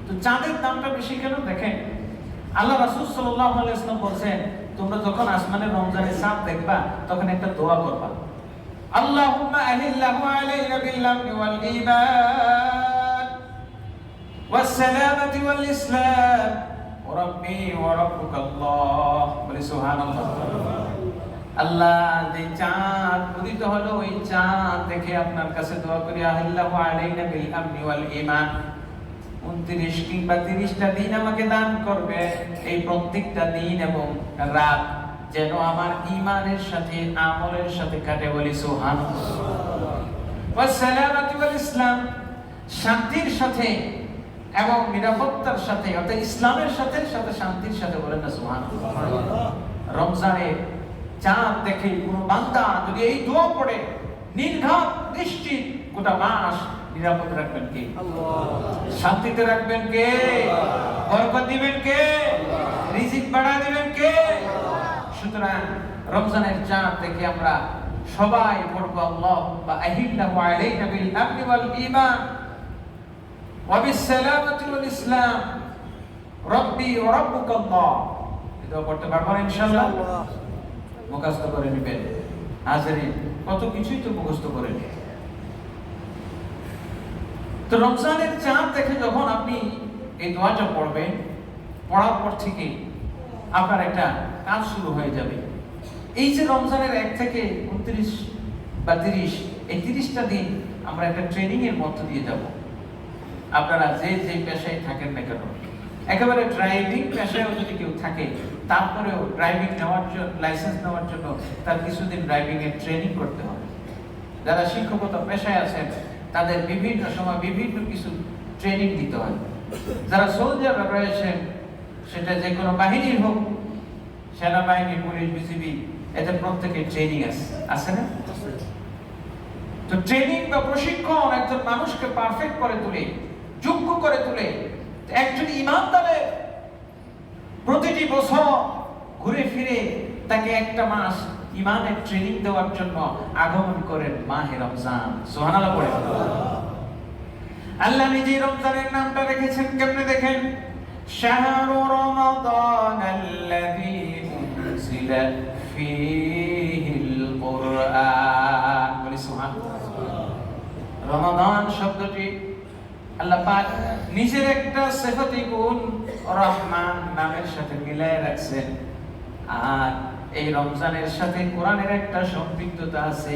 তো চাঁদের দামটা বেশি কেন দেখেন, আল্লাহ রাসূল সাল্লাল্লাহু আলাইহি ওয়াসাল্লাম বলেন, তোমরা যখন আসমানে রমজানের চাঁদ দেখবা তখন একটা দোয়া করবা, আল্লাহুম্মা আহিল্লাহু আলাইনা বিল আমনি ওয়াল ঈমান ওয়াস সালামাতি ওয়াল ইসলাম ওয়া রাব্বি ওয়া রাব্বুকাল্লাহ, বলি সুবহানাল্লাহ। আল্লাহ যে চাঁদ উদিত হলো ওই চাঁদ দেখে আপনার কাছে দোয়া করি, আহিল্লাহু আলাইনা বিল আমনি ওয়াল ঈমান, 29 কিংবা 30টা দিন আমাকে দান করবে, এই প্রত্যেকটা দিন এবং রাত যেন আমার ঈমানের সাথে আমলের সাথে কাটে, বলি সুবহানাল্লাহ। ওয়াস সালামাতু ওয়াল ইসলাম, শান্তির সাথে এবং নিরাপত্তার সাথে, অর্থাৎ ইসলামের সাথে সাথে শান্তির সাথে, বলেন না সুবহানাল্লাহ। রমজানে চাঁদ দেখে কোন বান্দা যদি এই দোয়া পড়ে, নির্ঘাত নিশ্চিত গোটা মাস নিরাপদ রাখবেন কে? শান্তিতে রাখবেন কে? বরকত দিবেন কে? রিজিক বাড়া দিবেন কে? সুতরাং রমজানের চাঁদ দেখে আমরা সবাই পড়ব, আল্লাহুম্মা আহিল্লাহু আলাইনা বিল আমনি ওয়াল ঈমান ওয়া বিস সালামাতি ওয়াল ইসলাম রাব্বি ওয়া রাব্বুকাল্লাহ। এটা পড়তে পারবেন ইনশাআল্লাহ, মুখস্থ করে নেবেন। হাজিরিন, কত কিছুই তো মুখস্থ করে নেবেন। তো রমজানের চাঁদ দেখে যখন আপনি এই দোয়াটা পড়বেন, পড়ার পর থেকে আপনার একটা কাজ শুরু হয়ে যাবে। এই যে রমজানের 1 থেকে 29 বা 30, এই 30টা দিন আমরা একটা ট্রেনিং এর মধ্য দিয়ে যাব। আপনারা যে যে পেশায় থাকেন না কেন, একেবারে ড্রাইভিং পেশায়ও যদি কেউ থাকে, তারপরেও ড্রাইভিং নেওয়ার জন্য, লাইসেন্স নেওয়ার জন্য তার কিছুদিন ড্রাইভিং এর ট্রেনিং করতে হবে। যারা শিক্ষকতা পেশায় আছেন তাদের বিভিন্ন সময় বিভিন্ন কিছু ট্রেনিং দিতে হয়। যারা সোলজার রয়েছেন, সেটা যে কোনো বাহিনীর হোক, সেনাবাহিনী, পুলিশ, বিজিবি, এদের প্রত্যেকে ট্রেনিং আছে না? তো ট্রেনিং বা প্রশিক্ষণ একজন মানুষকে পারফেক্ট করে তোলে, যোগ্য করে তোলে। একজন ইমানদারের প্রতিটি বছর ঘুরে ফিরে তাকে একটা মাস ইমানের ট্রেনিং দেওয়ার জন্য আগমন করেন মাহে রমজান। সুবহানাল্লাহ পড়ে। আল্লাহ নিজে রমজানের নামটা রেখেছেন কেমনে দেখেন, শাহরু রমাদানাল্লাযী উনজিলা ফীহিল কুরআন, বলি সুবহানাল্লাহ। রমাদান শব্দটি আল্লাহ পাক নিজের একটা সিফাতি গুণ রহমান নামের সাথে মিলায় রাখছেন, আর এই রমজানের সাথে কোরআনের একটা সম্পৃক্ততা আছে।